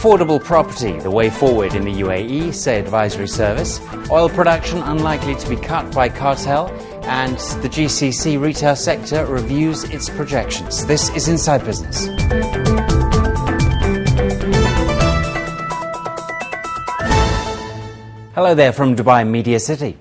Affordable property, the way forward in the UAE, say advisory service. Oil production unlikely to be cut by cartel. And the GCC retail sector reviews its projections. This is Inside Business. Hello there from Dubai Media City.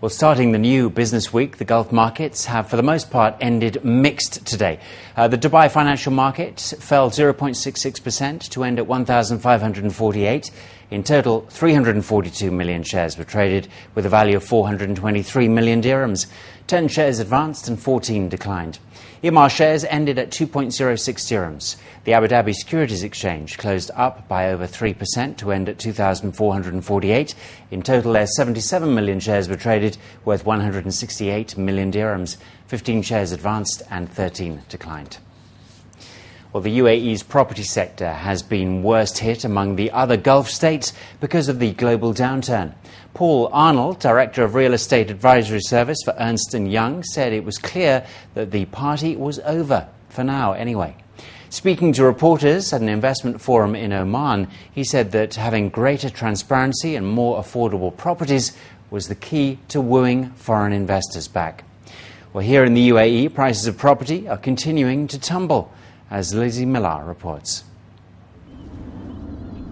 Well, starting the new business week, the Gulf markets have, for the most part, ended mixed today. The Dubai financial market fell 0.66% to end at 1,548. In total, 342 million shares were traded with a value of 423 million dirhams. 10 shares advanced and 14 declined. Emaar shares ended at 2.06 dirhams. The Abu Dhabi Securities Exchange closed up by over 3% to end at 2,448. In total, 77 million shares were traded worth 168 million dirhams. 15 shares advanced and 13 declined. Well, the UAE's property sector has been worst hit among the other Gulf states because of the global downturn. Paul Arnold, Director of Real Estate Advisory Service for Ernst & Young, said it was clear that the party was over, for now anyway. Speaking to reporters at an investment forum in Oman, he said that having greater transparency and more affordable properties was the key to wooing foreign investors back. Well, here in the UAE, prices of property are continuing to tumble, as Lizzie Millar reports.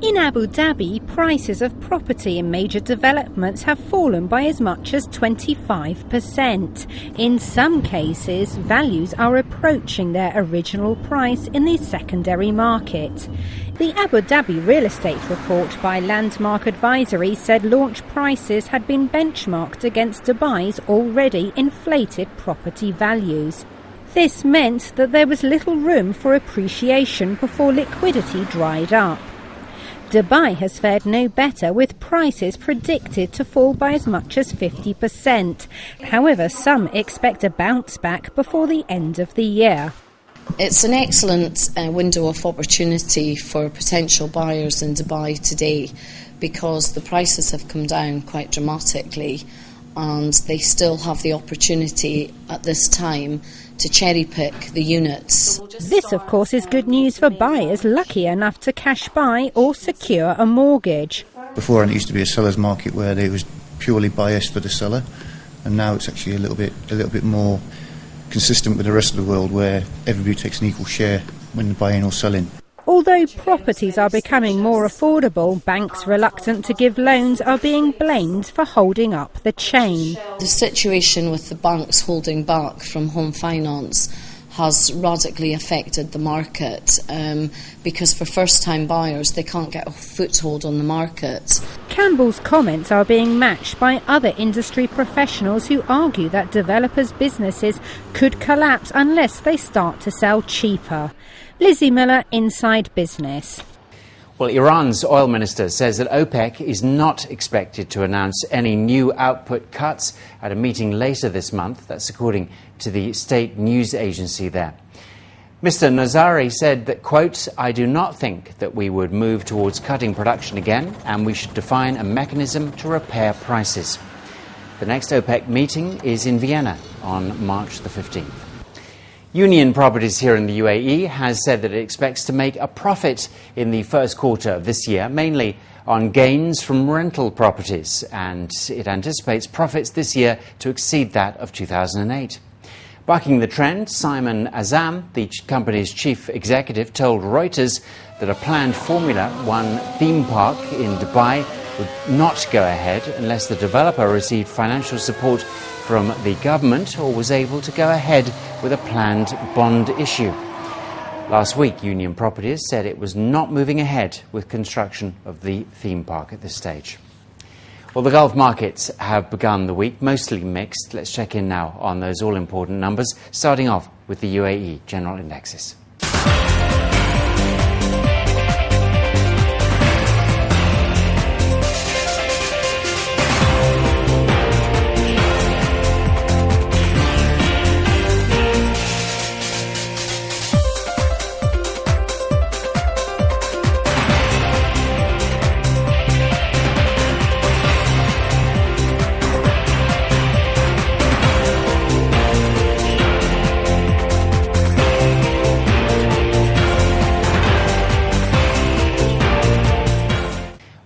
In Abu Dhabi, prices of property in major developments have fallen by as much as 25%. In some cases, values are approaching their original price in the secondary market. The Abu Dhabi real estate report by Landmark Advisory said launch prices had been benchmarked against Dubai's already inflated property values. This meant that there was little room for appreciation before liquidity dried up. Dubai has fared no better, with prices predicted to fall by as much as 50%. However, some expect a bounce back before the end of the year. It's an excellent window of opportunity for potential buyers in Dubai today because the prices have come down quite dramatically and they still have the opportunity at this time to cherry-pick the units. This, of course, is good news for buyers lucky enough to cash buy or secure a mortgage. Before, it used to be a seller's market where it was purely biased for the seller, and now it's actually a little bit more consistent with the rest of the world, where everybody takes an equal share when buying or selling. Although properties are becoming more affordable, banks reluctant to give loans are being blamed for holding up the chain. The situation with the banks holding back from home finance has radically affected the market because for first-time buyers they can't get a foothold on the market. Campbell's comments are being matched by other industry professionals who argue that developers' businesses could collapse unless they start to sell cheaper. Lizzie Miller, Inside Business. Well, Iran's oil minister says that OPEC is not expected to announce any new output cuts at a meeting later this month. That's according to the state news agency there. Mr. Nazari said that, quote, "I do not think that we would move towards cutting production again, and we should define a mechanism to repair prices." The next OPEC meeting is in Vienna on March the 15th. Union Properties here in the UAE has said that it expects to make a profit in the first quarter of this year, mainly on gains from rental properties, and it anticipates profits this year to exceed that of 2008. Bucking the trend, Simon Azam, the company's chief executive, told Reuters that a planned Formula One theme park in Dubai would not go ahead unless the developer received financial support from the government or was able to go ahead with a planned bond issue. Last week, Union Properties said it was not moving ahead with construction of the theme park at this stage. Well, the Gulf markets have begun the week mostly mixed. Let's check in now on those all-important numbers, starting off with the UAE general indexes.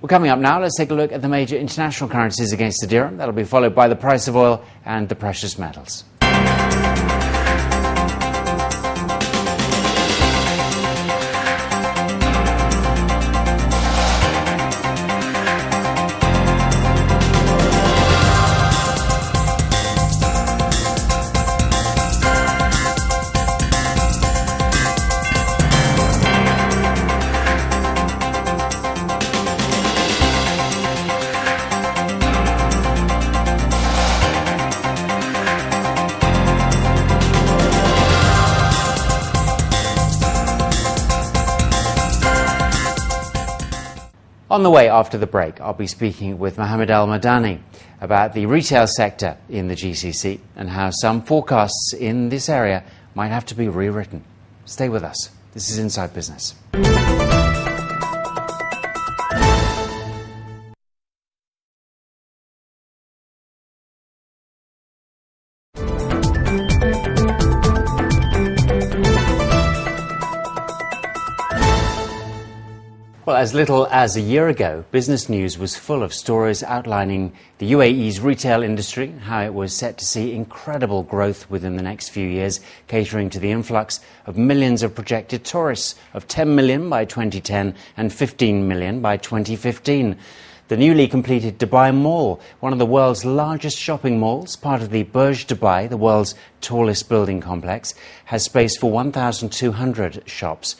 Well, coming up now, let's take a look at the major international currencies against the dirham. That'll be followed by the price of oil and the precious metals. On the way after the break, I'll be speaking with Mohammed Al-Madani about the retail sector in the GCC and how some forecasts in this area might have to be rewritten. Stay with us. This is Inside Business. Well, as little as a year ago, business news was full of stories outlining the UAE's retail industry, how it was set to see incredible growth within the next few years, catering to the influx of millions of projected tourists, of 10 million by 2010 and 15 million by 2015. The newly completed Dubai Mall, one of the world's largest shopping malls, part of the Burj Dubai, the world's tallest building complex, has space for 1,200 shops.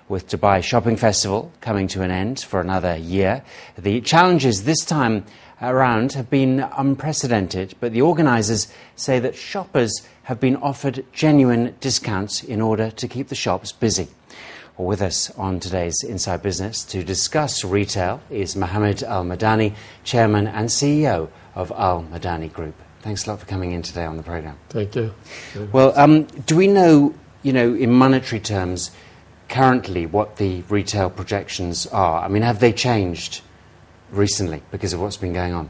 With Dubai Shopping Festival coming to an end for another year, the challenges this time around have been unprecedented, but the organisers say that shoppers have been offered genuine discounts in order to keep the shops busy. Well, with us on today's Inside Business to discuss retail is Mohammed Al-Madani, Chairman and CEO of Al-Madani Group. Thanks a lot for coming in today on the programme. Thank you. Well, do we know, in monetary terms, currently what the retail projections are? I mean, have they changed recently because of what's been going on?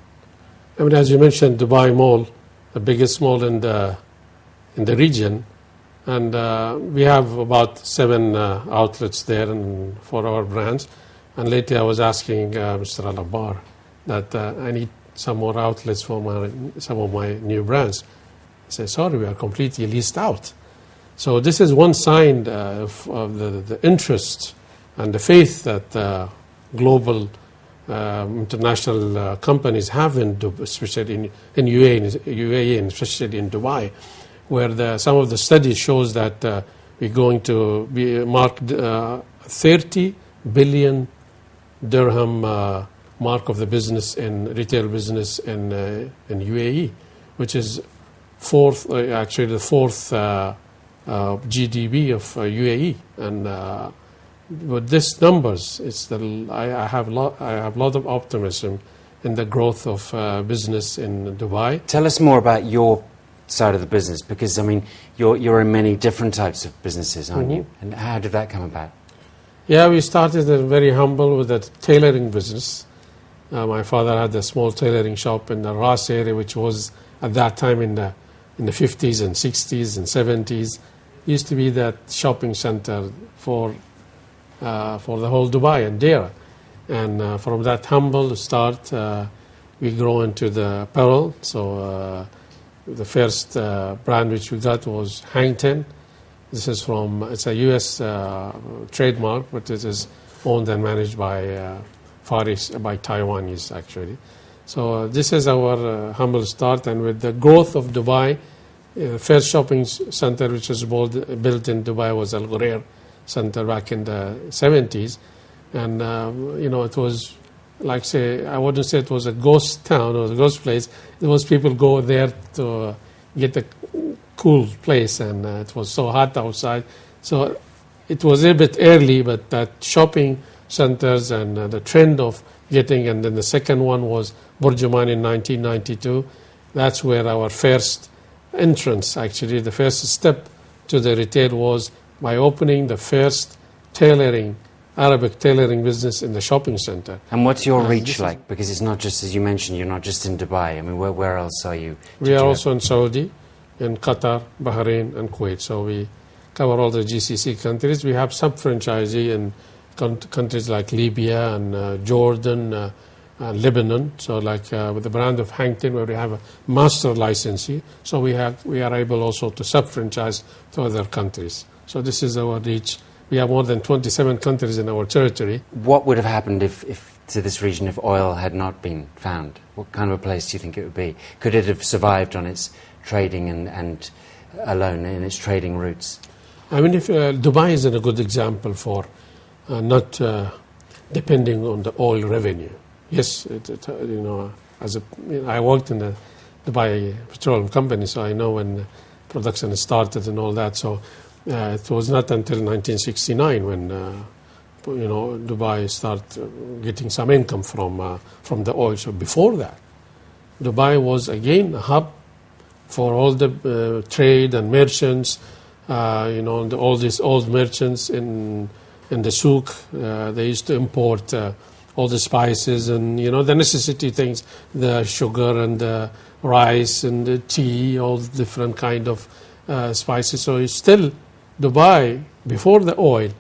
I mean, as you mentioned, Dubai Mall, the biggest mall in the region, and we have about 7 outlets there for our brands. And lately I was asking Mr. Al-Abbar that I need some more outlets for some of my new brands. He said, sorry, we are completely leased out. So this is one sign of the interest and the faith that global international companies have in Dubai, especially in UAE and especially in Dubai, where some of the studies shows that we're going to be marked 30 billion dirham mark of the business in retail business in UAE, which is the fourth GDP of UAE, and with these numbers, I have a lot of optimism in the growth of business in Dubai. Tell us more about your side of the business, because I mean you're in many different types of businesses, aren't you? And how did that come about? Yeah, we started very humble with a tailoring business. My father had a small tailoring shop in the Ras area, which was at that time in the 50s and 60s and 70s. Used to be that shopping center for the whole Dubai and Deira. And from that humble start, we grow into the apparel. So the first brand which we got was Hang Ten. This is it's a U.S. trademark, but it is owned and managed by by Taiwanese actually. So this is our humble start, and with the growth of Dubai, the first shopping center which was built in Dubai was Al Ghurair Center back in the 70s. And, it was, I wouldn't say it was a ghost town or a ghost place. It was people go there to get a cool place, and it was so hot outside. So it was a bit early, but that shopping centers and the trend of getting, and then the second one was Burjuman in 1992. That's where our first entrance, actually, the first step to the retail was by opening the first Arabic tailoring business in the shopping center. And what's your reach like? Because it's not just, as you mentioned, you're not just in Dubai. I mean, where else are you? We are also in Saudi, in Qatar, Bahrain, and Kuwait. So we cover all the GCC countries. We have sub-franchisee in countries like Libya and Jordan, Lebanon, so like with the brand of Hankton, where we have a master licensee, so we are able also to sub-franchise to other countries. So this is our reach. We have more than 27 countries in our territory. What would have happened if to this region if oil had not been found? What kind of a place do you think it would be? Could it have survived on its trading and alone in its trading routes? I mean, if Dubai is a good example for not depending on the oil revenue. Yes, I worked in the Dubai Petroleum Company, so I know when production started and all that. So it was not until 1969 when Dubai started getting some income from the oil. So before that, Dubai was again a hub for all the trade and merchants. All these old merchants in the souk, they used to import all the spices and the necessity things, the sugar and the rice and the tea, all the different kind of spices. So it's still Dubai, before the oil,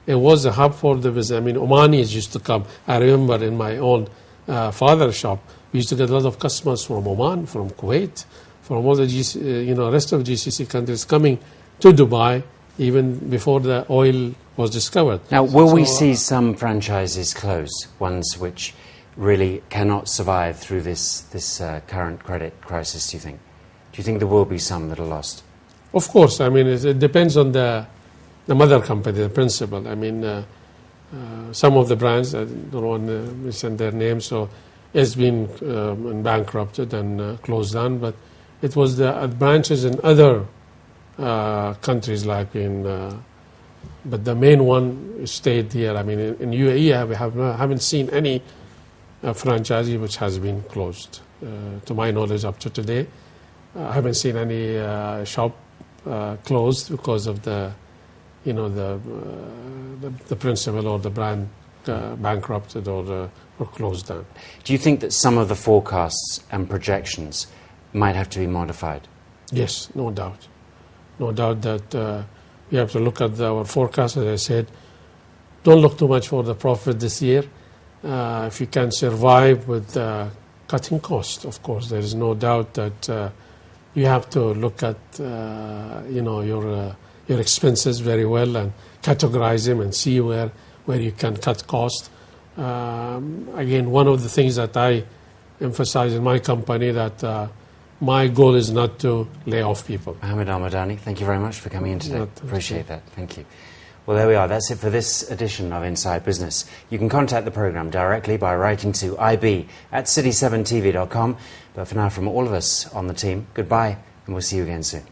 it was a hub for the business. I mean, Omanis used to come. I remember in my own father's shop, we used to get a lot of customers from Oman, from Kuwait, from all the rest of GCC countries coming to Dubai even before the oil was discovered. Now, will we see some franchises close, ones which really cannot survive through this current credit crisis, do you think? Do you think there will be some that are lost? Of course. I mean, it depends on the mother company, the principal. I mean, some of the brands, I don't want to mention their names, so it's been bankrupted and closed down, but it was the branches in other countries like but the main one stayed here. I mean, in UAE, we haven't seen any franchisee which has been closed. To my knowledge, up to today, I haven't seen any shop closed because of the principal or the brand bankrupted or closed down. Do you think that some of the forecasts and projections might have to be modified? Yes, no doubt. No doubt that we have to look at our forecast. As I said, don't look too much for the profit this year. If you can survive with cutting costs, of course, there is no doubt that you have to look at your expenses very well and categorize them and see where you can cut costs. Again, one of the things that I emphasize in my company that my goal is not to lay off people. Mohammed Al-Madani, thank you very much for coming in today. Appreciate that. Thank you. Well, there we are. That's it for this edition of Inside Business. You can contact the programme directly by writing to ib@city7tv.com. But for now, from all of us on the team, goodbye, and we'll see you again soon.